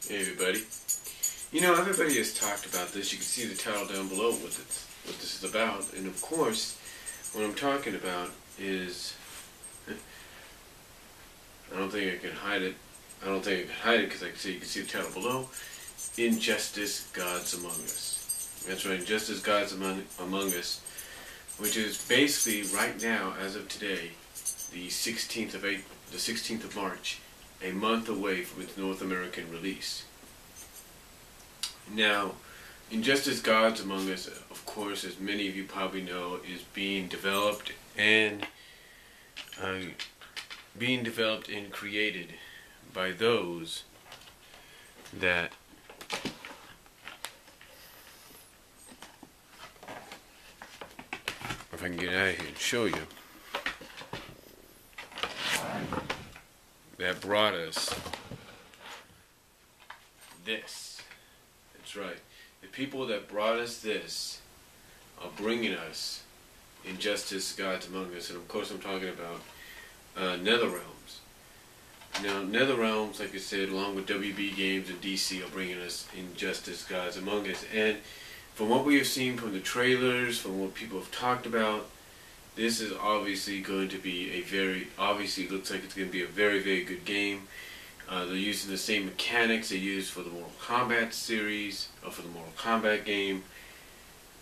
Hey everybody. You know, everybody has talked about this. You can see the title down below what this is about. And of course, what I'm talking about is, I don't think I can hide it. I don't think I can hide it because you can see the title below. Injustice, Gods Among Us. That's right, Injustice, Gods Among Us, which is basically right now, as of today, the 16th of March, a month away from its North American release. Now, Injustice Gods Among Us, of course, as many of you probably know, is being developed and created by those that if I can get out of here and show you, that brought us this. That's right. The people that brought us this are bringing us Injustice, Gods Among Us, and of course I'm talking about NetherRealms. Now, NetherRealms, like I said, along with WB Games and DC, are bringing us Injustice, Gods Among Us, and from what we have seen from the trailers, from what people have talked about, this is obviously going to be obviously looks like it's going to be a very, very good game. They're using the same mechanics they used for the Mortal Kombat series, or for the Mortal Kombat game,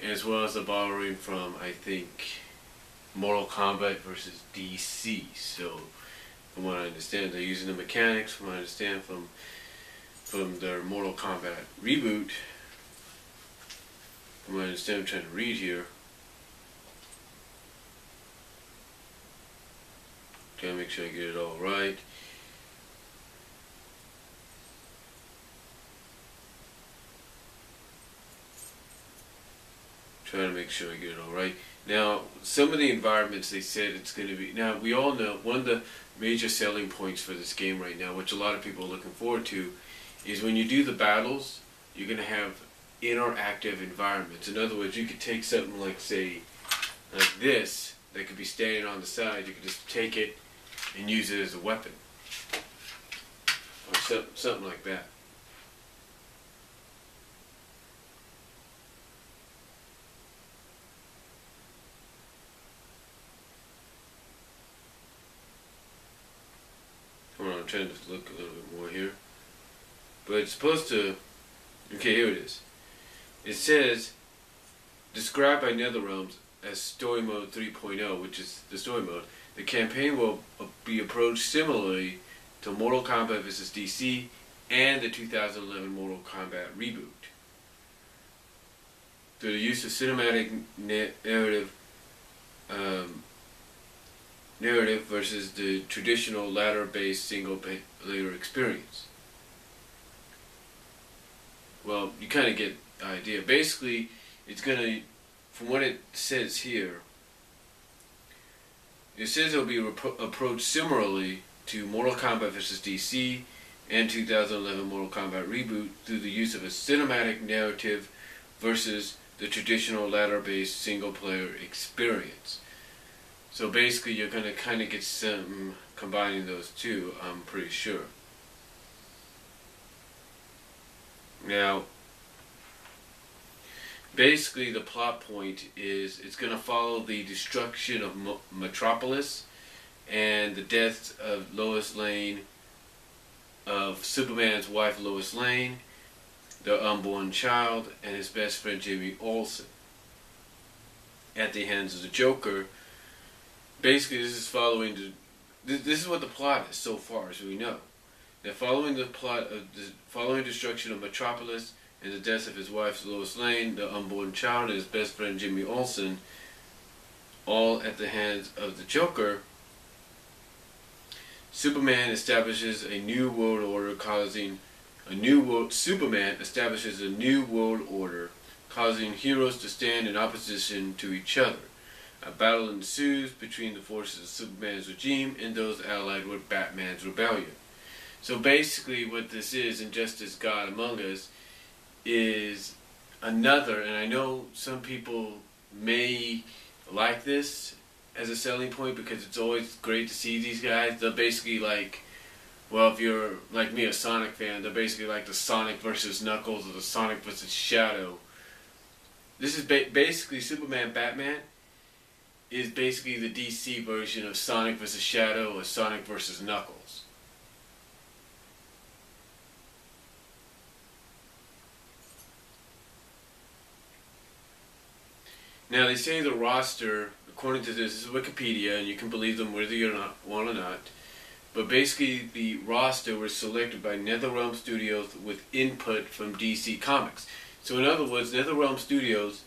as well as the borrowing from, I think, Mortal Kombat versus DC. So, from what I understand, they're using the mechanics, from what I understand, from their Mortal Kombat reboot. From what I understand, I'm trying to read here. Gotta make sure I get it all right. Trying to make sure I get it all right. Now, some of the environments they said it's going to be. Now, we all know one of the major selling points for this game right now, which a lot of people are looking forward to, is when you do the battles, you're going to have interactive environments. In other words, you could take something like, say, like this, that could be standing on the side. You could just take it and use it as a weapon, or something like that. Hold on, I'm trying to look a little bit more here. But it's supposed to... Okay, here it is. It says, described by NetherRealms as Story Mode 3.0, which is the story mode. The campaign will be approached similarly to Mortal Kombat vs. DC and the 2011 Mortal Kombat reboot, through the use of cinematic narrative versus the traditional ladder-based single-player experience. Well, you kind of get the idea. Basically, it's going to, from what it says here, it says it will be approached similarly to Mortal Kombat vs. DC and 2011 Mortal Kombat reboot through the use of a cinematic narrative versus the traditional ladder-based single-player experience. So basically, you're going to kind of get some combining those two, I'm pretty sure. Now, basically the plot point is it's going to follow the destruction of Metropolis and the deaths of Lois Lane, of Superman's wife Lois Lane, their unborn child, and his best friend Jimmy Olsen, at the hands of the Joker. Basically, this is following this is what the plot is so far as we know. They're following the plot of the following destruction of Metropolis and the death of his wife Lois Lane, the unborn child, and his best friend Jimmy Olsen, all at the hands of the Joker. Superman establishes a new world order, Superman establishes a new world order, causing heroes to stand in opposition to each other. A battle ensues between the forces of Superman's regime and those allied with Batman's rebellion. So basically what this is, Injustice, God Among Us, is another, and I know some people may like this as a selling point because it's always great to see these guys. They're basically like Well, if you're like me, a Sonic fan, they're basically like the Sonic versus Knuckles or the Sonic versus Shadow. This is basically Superman Batman is basically the DC version of Sonic versus Shadow or Sonic versus Knuckles. Now they say the roster, according to this is Wikipedia, and you can believe them whether you want or not. But basically, the roster was selected by NetherRealm Studios with input from DC Comics. So in other words, NetherRealm Studios,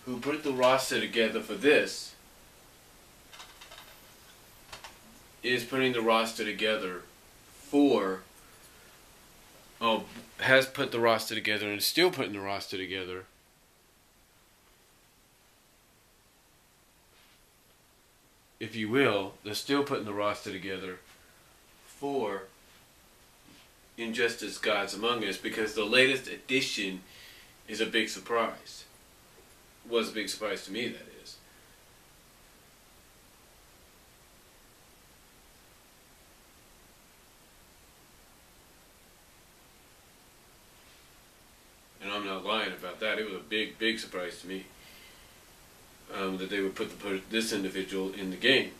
who put the roster together for this, is putting the roster together for, has put the roster together and is still putting the roster together if you will, they're still putting the roster together for Injustice Gods Among Us, because the latest edition is a big surprise. Was a big surprise to me, that is. And I'm not lying about that. It was a big, big surprise to me that they would put this individual in the game.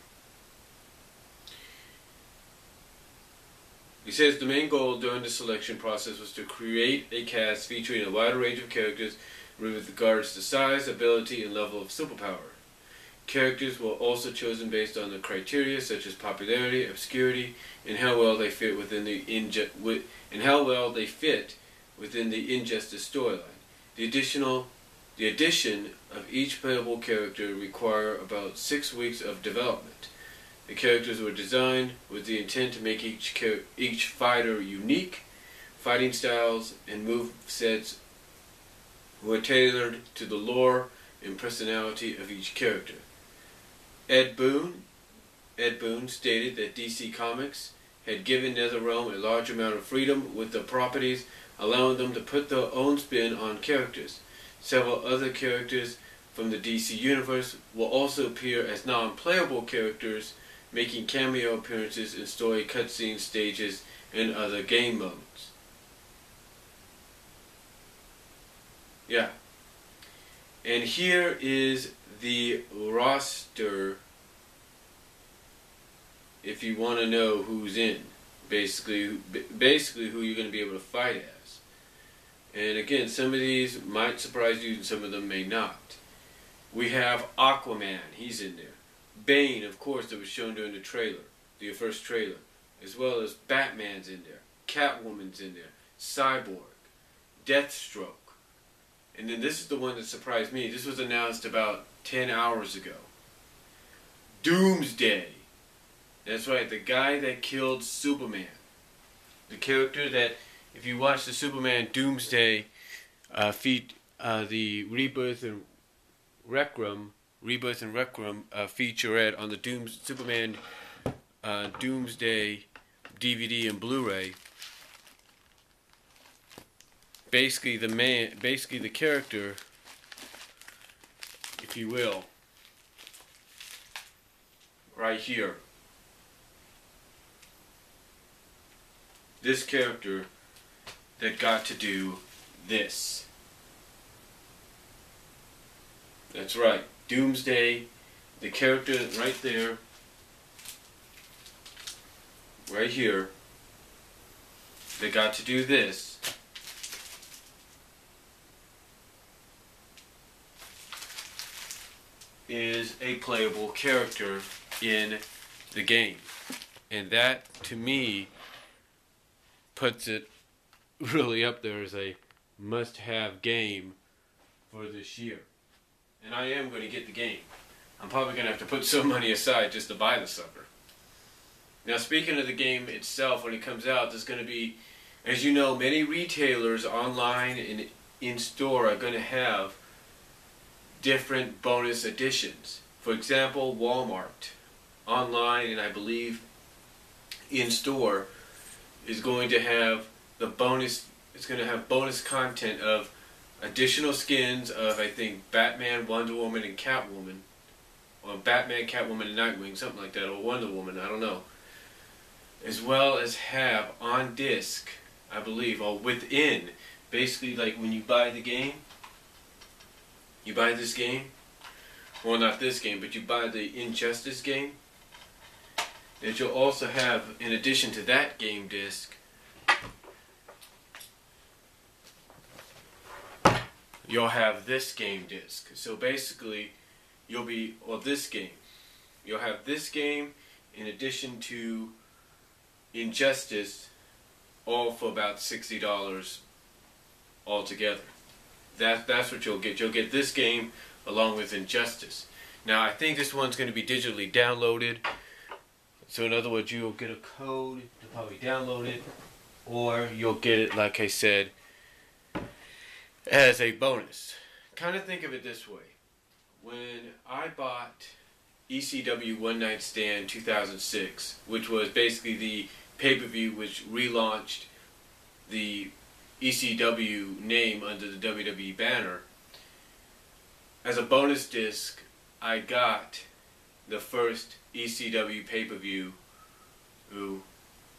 He says the main goal during the selection process was to create a cast featuring a wider range of characters with regards to size, ability, and level of superpower. Characters were also chosen based on the criteria such as popularity, obscurity, and how well they fit within the Injustice storyline. The addition of each playable character require about 6 weeks of development. The characters were designed with the intent to make each fighter unique. Fighting styles and movesets were tailored to the lore and personality of each character. Ed Boon stated that DC Comics had given NetherRealm a large amount of freedom with the properties, allowing them to put their own spin on characters. Several other characters from the DC universe will also appear as non-playable characters, making cameo appearances in story cutscene stages and other game modes. Yeah. And here is the roster, if you want to know who's in. Basically who you're going to be able to fight as. And again, some of these might surprise you and some of them may not. We have Aquaman, he's in there. Bane, of course, that was shown during the trailer, the first trailer. As well as Batman's in there. Catwoman's in there. Cyborg. Deathstroke. And then this is the one that surprised me. This was announced about 10 hours ago. Doomsday. That's right, the guy that killed Superman. The character that, if you watch the Superman Doomsday the Rebirth and Requiem featurette on the Superman Doomsday DVD and Blu-ray, basically the character, if you will, right here. This character that got to do this. That's right, Doomsday, the character right there, right here, that got to do this, is a playable character in the game. And that, to me, puts it really up there as a must-have game for this year. And I am going to get the game. I'm probably going to have to put some money aside just to buy the sucker. Now, speaking of the game itself, when it comes out, there's going to be, as you know, many retailers online and in-store are going to have different bonus editions. For example, Walmart, online and I believe in-store, is going to have the bonus, it's going to have bonus content of additional skins of, I think, Batman, Wonder Woman, and Catwoman. Or Batman, Catwoman, and Nightwing, something like that. Or Wonder Woman, I don't know. as well as have on disc, I believe, or within, basically like when you buy the game, you buy this game, well not this game, but you buy the Injustice game, that you'll also have, in addition to that game disc, you'll have this game disc. So basically, you'll have this game in addition to Injustice, all for about $60 altogether. That's what you'll get. You'll get this game along with Injustice. Now, I think this one's going to be digitally downloaded. So in other words, you'll get a code to probably download it, or you'll get it, like I said, as a bonus. Kind of think of it this way. When I bought ECW One Night Stand 2006, which was basically the pay-per-view which relaunched the ECW name under the WWE banner, as a bonus disc, I got the first ECW pay-per-view,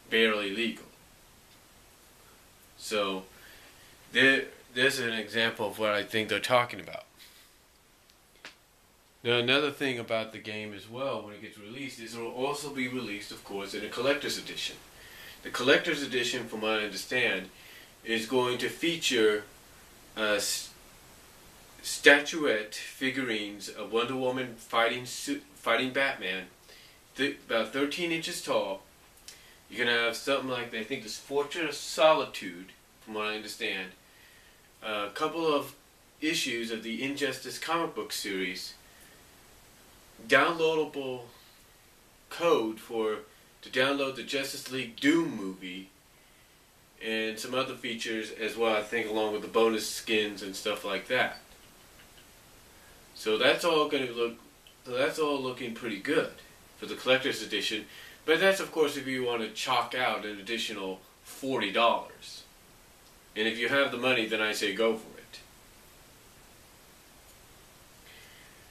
Barely Legal. So, there's an example of what I think they're talking about. Now, another thing about the game as well, when it gets released, is it will also be released, of course, in a collector's edition. The collector's edition, from what I understand, is going to feature statuette figurines of Wonder Woman fighting Batman, about 13 inches tall. You're going to have something like, I think, this Fortress of Solitude, from what I understand. A couple of issues of the Injustice comic book series. Downloadable code to download the Justice League Doom movie, and some other features as well, I think, along with the bonus skins and stuff like that. So that's all looking pretty good for the collector's edition. But that's, of course, if you want to chalk out an additional $40. And if you have the money, then I say go for it.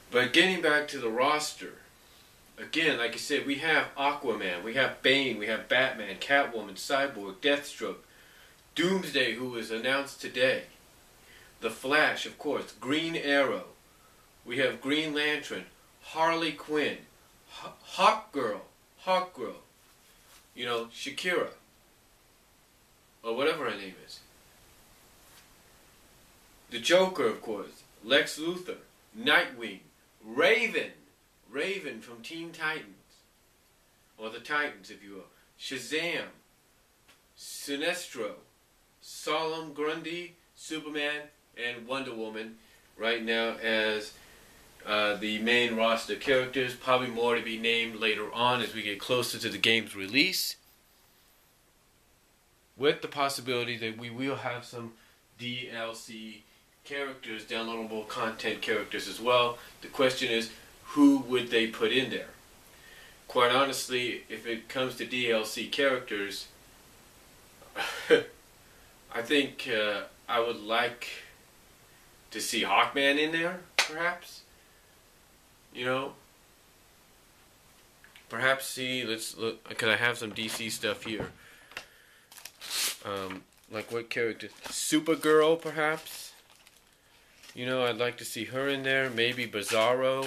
But getting back to the roster, again, like I said, we have Aquaman, we have Bane, we have Batman, Catwoman, Cyborg, Deathstroke, Doomsday, who was announced today, The Flash, of course, Green Arrow, we have Green Lantern, Harley Quinn, Hawkgirl, Shakira, or whatever her name is. The Joker, of course, Lex Luthor, Nightwing, Raven from Teen Titans, or the Titans, if you will, Shazam, Sinestro, Solomon Grundy, Superman, and Wonder Woman, right now as the main roster characters. Probably more to be named later on as we get closer to the game's release, with the possibility that we will have some DLC characters, downloadable content characters as well. The question is, who would they put in there? Quite honestly, if it comes to DLC characters, I think I would like to see Hawkman in there, perhaps. Perhaps see, let's look, because I have some DC stuff here. Like what character? Supergirl, perhaps. I'd like to see her in there. Maybe Bizarro.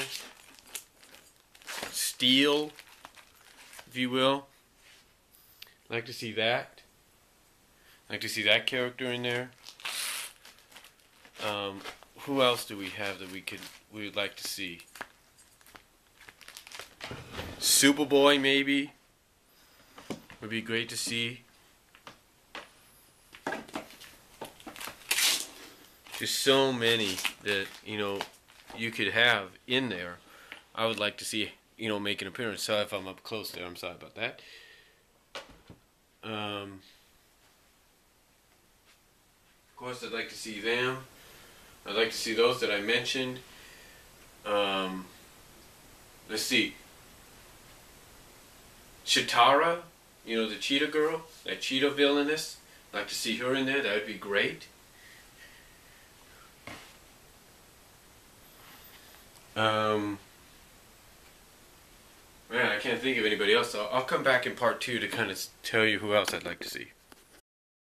Steel, if you will. I'd like to see that. I'd like to see that character in there. Who else do we have that we would like to see? Superboy, maybe. Would be great to see. There's so many that, you could have in there. I would like to see, make an appearance. Sorry if I'm up close there. I'm sorry about that. Of course, I'd like to see them. I'd like to see those that I mentioned. Let's see. Chitara, the cheetah girl, that cheetah villainess. I'd like to see her in there. That would be great. Man, I can't think of anybody else. I'll come back in part 2 to kind of tell you who else I'd like to see.